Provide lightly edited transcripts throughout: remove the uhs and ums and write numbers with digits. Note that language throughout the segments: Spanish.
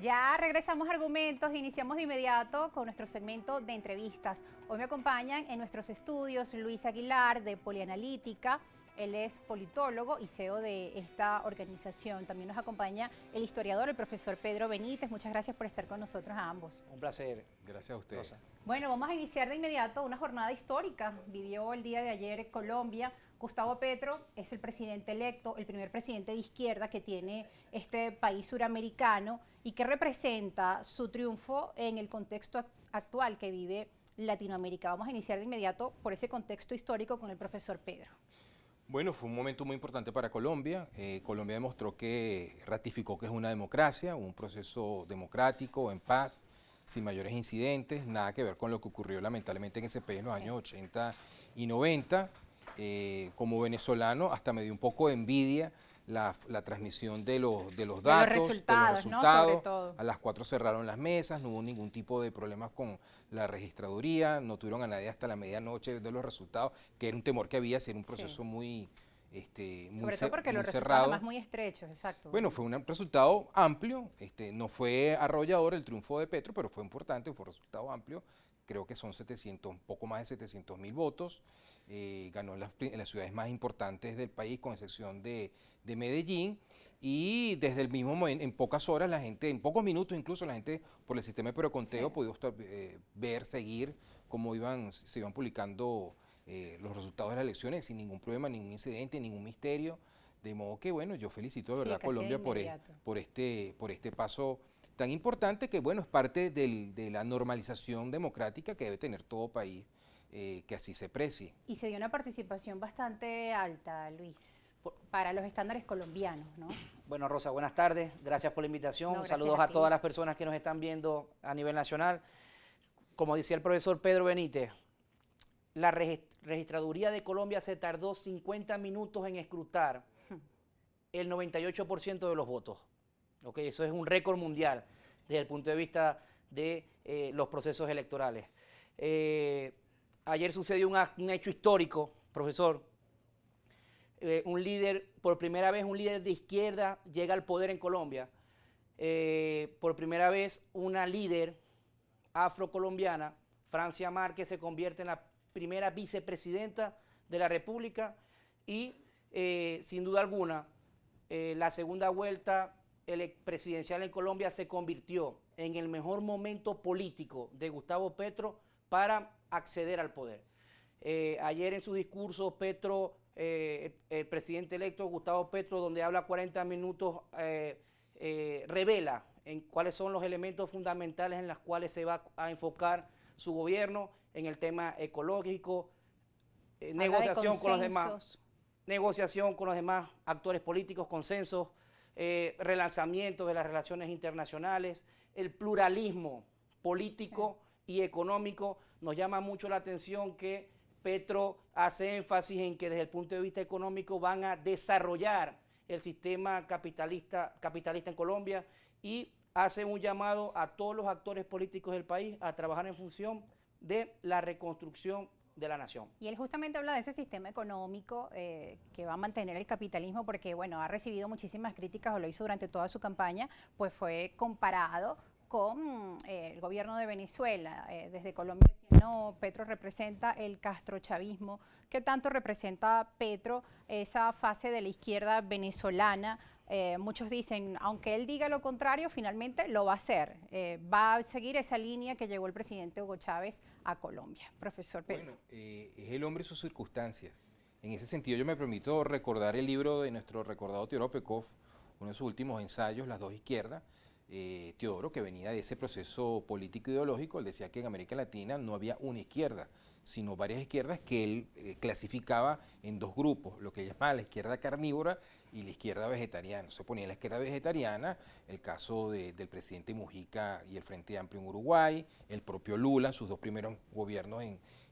Ya regresamos a Argumentos, iniciamos de inmediato con nuestro segmento de entrevistas. Hoy me acompañan en nuestros estudios Luis Aguilar de Polianalítica, él es politólogo y CEO de esta organización. También nos acompaña el historiador, el profesor Pedro Benítez. Muchas gracias por estar con nosotros a ambos. Un placer. Gracias a ustedes. Rosa. Bueno, vamos a iniciar de inmediato una jornada histórica. Vivió el día de ayer Colombia. Gustavo Petro es el presidente electo, el primer presidente de izquierda que tiene este país suramericano y que representa su triunfo en el contexto actual que vive Latinoamérica. Vamos a iniciar de inmediato por ese contexto histórico con el profesor Pedro. Bueno, fue un momento muy importante para Colombia. Colombia demostró que ratificó que es una democracia, un proceso democrático, en paz, sin mayores incidentes, nada que ver con lo que ocurrió lamentablemente en ese país en los años 80 y 90. Como venezolano hasta me dio un poco de envidia la transmisión de los datos, resultados, ¿no? Sobre todo. A las 4 cerraron las mesas, no hubo ningún tipo de problemas con la registraduría, no tuvieron a nadie hasta la medianoche de los resultados, que era un temor que había, si era un proceso muy sobre todo porque los resultados cerrado. Además muy estrechos, exacto. Bueno, fue un resultado amplio, no fue arrollador el triunfo de Petro, pero fue importante, fue un resultado amplio. Creo que son 700, un poco más de 700.000 votos. Ganó en las ciudades más importantes del país, con excepción de Medellín. Y desde el mismo momento, en pocas horas, la gente, en pocos minutos incluso, la gente por el sistema de preconteo pudo ver, seguir cómo se iban publicando los resultados de las elecciones sin ningún problema, ningún incidente, ningún misterio. De modo que, bueno, yo felicito de verdad a Colombia por este paso tan importante que, bueno, es parte de la normalización democrática que debe tener todo país, que así se precie. Y se dio una participación bastante alta, Luis, para los estándares colombianos, ¿no? Bueno, Rosa, buenas tardes. Gracias por la invitación. No, saludos a todas las personas que nos están viendo a nivel nacional. Como decía el profesor Pedro Benítez, la registraduría de Colombia se tardó 50 minutos en escrutar el 98% de los votos. Okay, eso es un récord mundial desde el punto de vista de los procesos electorales. Ayer sucedió un hecho histórico, profesor. Por primera vez un líder de izquierda llega al poder en Colombia. Por primera vez una líder afrocolombiana, Francia Márquez, se convierte en la primera vicepresidenta de la República y sin duda alguna la segunda vuelta presidencial en Colombia se convirtió en el mejor momento político de Gustavo Petro para acceder al poder. Ayer en su discurso el presidente electo Gustavo Petro, donde habla 40 minutos, revela en cuáles son los elementos fundamentales en los cuales se va a enfocar su gobierno en el tema ecológico, negociación con los demás actores políticos, consensos, relanzamiento de las relaciones internacionales, el pluralismo político y económico. Nos llama mucho la atención que Petro hace énfasis en que desde el punto de vista económico van a desarrollar el sistema capitalista en Colombia y hace un llamado a todos los actores políticos del país a trabajar en función de la reconstrucción de la nación. Y él justamente habla de ese sistema económico que va a mantener el capitalismo porque, bueno, ha recibido muchísimas críticas o lo hizo durante toda su campaña, pues fue comparado con el gobierno de Venezuela. Desde Colombia decía, no, Petro representa el castrochavismo. ¿Qué tanto representa Petro esa fase de la izquierda venezolana? Muchos dicen, aunque él diga lo contrario, finalmente lo va a hacer. Va a seguir esa línea que llevó el presidente Hugo Chávez a Colombia. Profesor Pedro. Bueno, es el hombre y sus circunstancias. En ese sentido yo me permito recordar el libro de nuestro recordado Teodoro Pekov, uno de sus últimos ensayos, Las dos izquierdas. Teodoro, que venía de ese proceso político ideológico, él decía que en América Latina no había una izquierda, sino varias izquierdas que él clasificaba en dos grupos, lo que llamaba la izquierda carnívora y la izquierda vegetariana. Se ponía en la izquierda vegetariana el caso del presidente Mujica y el Frente Amplio en Uruguay, el propio Lula, sus dos primeros gobiernos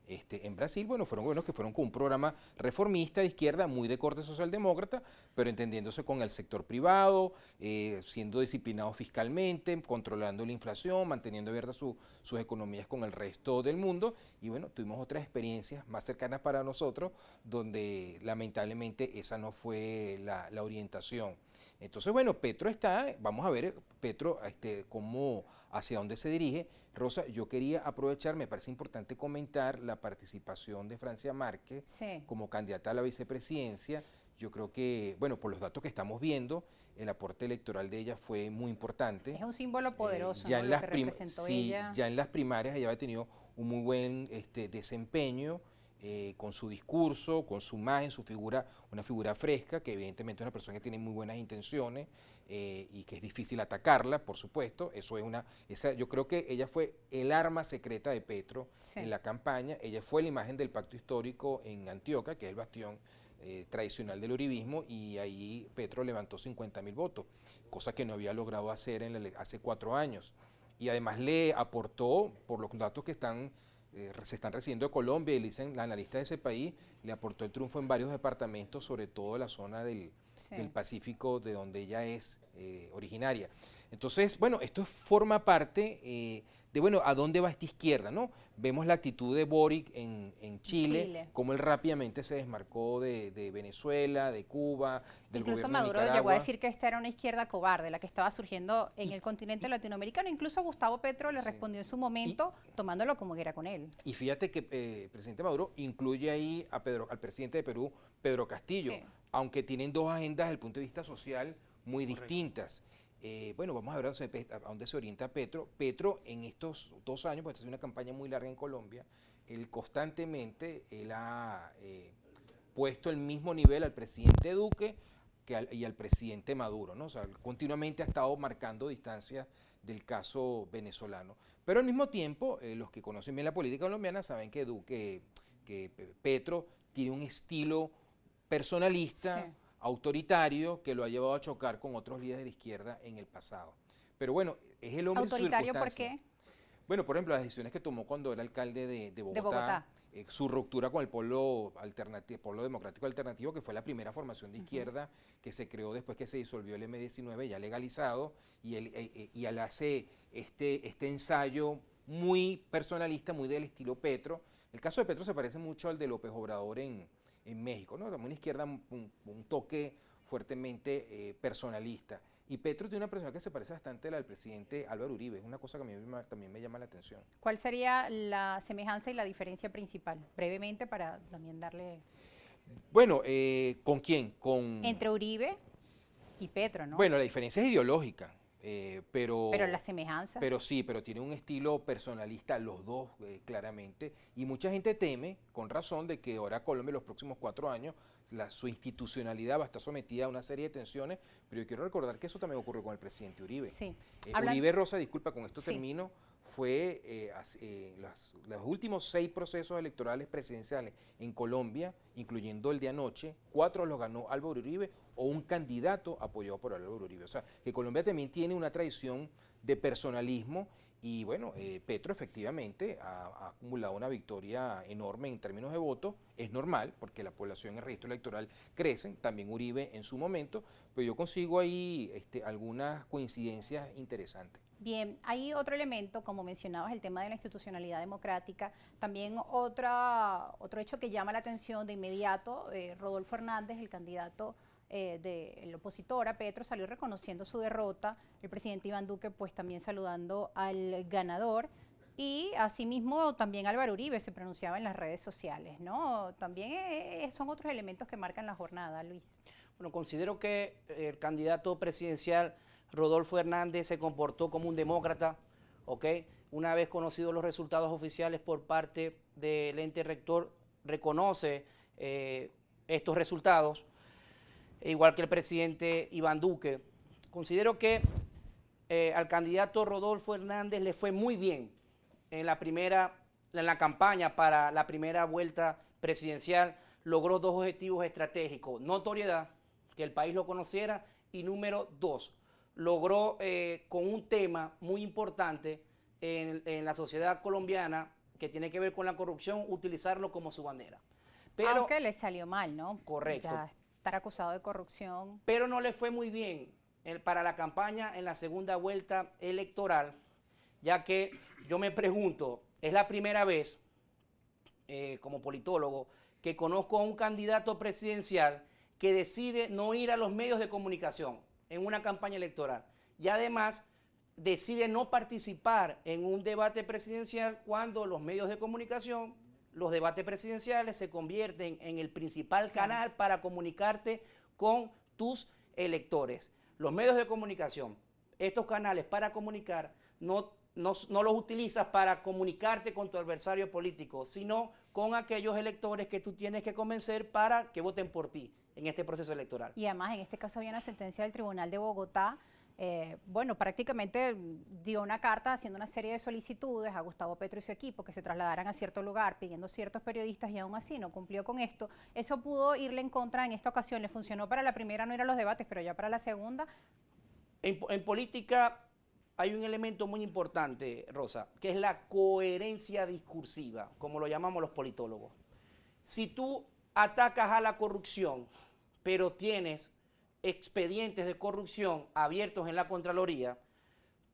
en Brasil, bueno, fueron gobiernos que fueron con un programa reformista de izquierda, muy de corte socialdemócrata, pero entendiéndose con el sector privado, siendo disciplinados fiscalmente, controlando la inflación, manteniendo abiertas sus economías con el resto del mundo. Y bueno, tuvimos otras experiencias más cercanas para nosotros, donde lamentablemente esa no fue la orientación. Entonces, bueno, Petro vamos a ver Petro hacia dónde se dirige. Rosa, yo quería aprovechar, me parece importante comentar la participación de Francia Márquez como candidata a la vicepresidencia. Yo creo que, bueno, por los datos que estamos viendo, el aporte electoral de ella fue muy importante. Es un símbolo poderoso, ya ¿no? en Lo que representó ella. Ya en las primarias ella había tenido un muy buen desempeño, con su discurso, con su imagen, su figura, una figura fresca, que evidentemente es una persona que tiene muy buenas intenciones y que es difícil atacarla, por supuesto. Yo creo que ella fue el arma secreta de Petro en la campaña. Ella fue la imagen del pacto histórico en Antioquia, que es el bastión tradicional del uribismo, y ahí Petro levantó 50.000 votos, cosa que no había logrado hacer hace 4 años. Y además le aportó, por los datos que se están recibiendo de Colombia, y le dicen la analista de ese país, le aportó el triunfo en varios departamentos, sobre todo en la zona del Pacífico, de donde ella es originaria. Entonces, bueno, esto forma parte de, bueno, a dónde va esta izquierda, ¿no? Vemos la actitud de Boric en Chile, cómo él rápidamente se desmarcó de Venezuela, de Cuba, del Incluso gobierno Maduro de Nicaragua. llegó a decir que esta era una izquierda cobarde, la que estaba surgiendo en el continente latinoamericano. Incluso Gustavo Petro le respondió en su momento, tomándolo como que era con él. Y fíjate que el presidente Maduro incluye ahí al presidente de Perú, Pedro Castillo, aunque tienen dos agendas desde el punto de vista social muy distintas. Bueno, vamos a ver a dónde se orienta Petro. Petro en estos 2 años, pues ha sido una campaña muy larga en Colombia, él constantemente ha puesto el mismo nivel al presidente Duque y al presidente Maduro, ¿no? O sea, continuamente ha estado marcando distancias del caso venezolano. Pero al mismo tiempo, los que conocen bien la política colombiana saben que Petro tiene un estilo personalista, autoritario, que lo ha llevado a chocar con otros líderes de la izquierda en el pasado. Pero bueno, es el hombre de sus circunstancias. ¿Autoritario por qué? Bueno, por ejemplo, las decisiones que tomó cuando era alcalde de Bogotá. Su ruptura con el polo democrático alternativo, que fue la primera formación de izquierda que se creó después que se disolvió el M-19, ya legalizado, y él hace este ensayo muy personalista, muy del estilo Petro. El caso de Petro se parece mucho al de López Obrador en México, ¿no? También una izquierda, un toque fuertemente personalista. Y Petro tiene una persona que se parece bastante a la del presidente Álvaro Uribe, es una cosa que a mí también me llama la atención. ¿Cuál sería la semejanza y la diferencia principal? Brevemente, para también darle... Bueno, ¿con quién? Entre Uribe y Petro, ¿no? Bueno, la diferencia es ideológica. Pero las semejanzas. Pero tiene un estilo personalista los dos, claramente, y mucha gente teme, con razón, de que ahora Colombia en los próximos 4 años, su institucionalidad va a estar sometida a una serie de tensiones, pero yo quiero recordar que eso también ocurrió con el presidente Uribe. Uribe, Rosa, disculpa, con esto termino, fue los últimos 6 procesos electorales presidenciales en Colombia, incluyendo el de anoche, 4 los ganó Álvaro Uribe o un candidato apoyado por Álvaro Uribe. O sea, que Colombia también tiene una tradición de personalismo y bueno, Petro efectivamente ha acumulado una victoria enorme en términos de votos. Es normal porque la población en el registro electoral crece, también Uribe en su momento, pero yo consigo ahí algunas coincidencias interesantes. Bien, hay otro elemento, como mencionabas, el tema de la institucionalidad democrática. También otro hecho que llama la atención de inmediato, Rodolfo Hernández, el candidato del opositor a Petro, salió reconociendo su derrota. El presidente Iván Duque, pues también saludando al ganador. Y asimismo también Álvaro Uribe se pronunciaba en las redes sociales, ¿no? También son otros elementos que marcan la jornada, Luis. Bueno, considero que el candidato presidencial Rodolfo Hernández se comportó como un demócrata, ¿ok? Una vez conocidos los resultados oficiales por parte del ente rector, reconoce estos resultados, igual que el presidente Iván Duque. Considero que al candidato Rodolfo Hernández le fue muy bien en la campaña para la primera vuelta presidencial. Logró 2 objetivos estratégicos: notoriedad, que el país lo conociera, y número 2, logró con un tema muy importante en la sociedad colombiana que tiene que ver con la corrupción, utilizarlo como su bandera. Pero, aunque le salió mal, ¿no? correcto. Ya estar acusado de corrupción. Pero no le fue muy bien para la campaña en la segunda vuelta electoral, ya que yo me pregunto, es la primera vez, como politólogo, que conozco a un candidato presidencial que decide no ir a los medios de comunicación en una campaña electoral y además decide no participar en un debate presidencial cuando los medios de comunicación, los debates presidenciales se convierten en el principal canal para comunicarte con tus electores. Los medios de comunicación, estos canales para comunicar, no los utilizas para comunicarte con tu adversario político, sino con aquellos electores que tú tienes que convencer para que voten por ti en este proceso electoral. Y además, en este caso había una sentencia del Tribunal de Bogotá. Bueno, prácticamente dio una carta haciendo una serie de solicitudes a Gustavo Petro y su equipo que se trasladaran a cierto lugar pidiendo ciertos periodistas y aún así no cumplió con esto. Eso pudo irle en contra en esta ocasión. Le funcionó para la primera no ir a los debates, pero ya para la segunda. En política hay un elemento muy importante, Rosa, que es la coherencia discursiva, como lo llamamos los politólogos. Si tú atacas a la corrupción, pero tienes expedientes de corrupción abiertos en la Contraloría,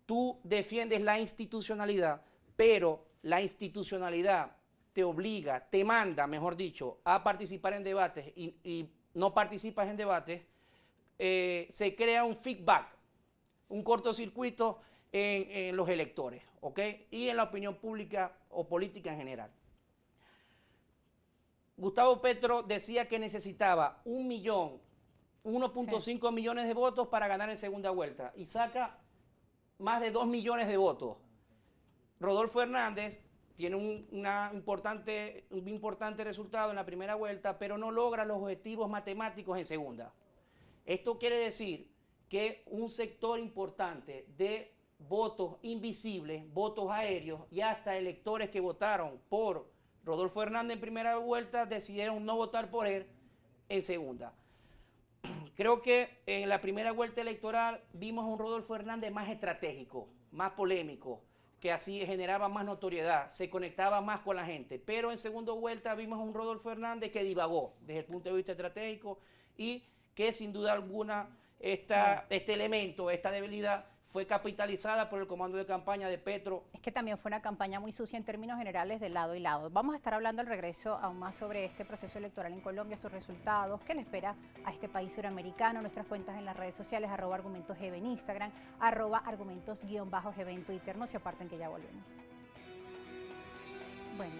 tú defiendes la institucionalidad, pero la institucionalidad te obliga, te manda, mejor dicho, a participar en debates y no participas en debates, se crea un feedback, un cortocircuito en los electores, ¿ok? Y en la opinión pública o política en general. Gustavo Petro decía que necesitaba 1.5 millones de votos para ganar en segunda vuelta y saca más de 2 millones de votos. Rodolfo Hernández tiene un importante resultado en la primera vuelta, pero no logra los objetivos matemáticos en segunda. Esto quiere decir que un sector importante de votos invisibles, votos aéreos y hasta electores que votaron por Rodolfo Hernández en primera vuelta decidieron no votar por él en segunda. Creo que en la primera vuelta electoral vimos a un Rodolfo Hernández más estratégico, más polémico, que así generaba más notoriedad, se conectaba más con la gente. Pero en segunda vuelta vimos a un Rodolfo Hernández que divagó desde el punto de vista estratégico y que sin duda alguna este elemento, esta debilidad, fue capitalizada por el comando de campaña de Petro. Es que también fue una campaña muy sucia en términos generales de lado y lado. Vamos a estar hablando al regreso aún más sobre este proceso electoral en Colombia, sus resultados, qué le espera a este país suramericano, nuestras cuentas en las redes sociales, @argumentosgb en Instagram, @argumentos_gb en Twitter. No se aparten que ya volvemos. Bueno.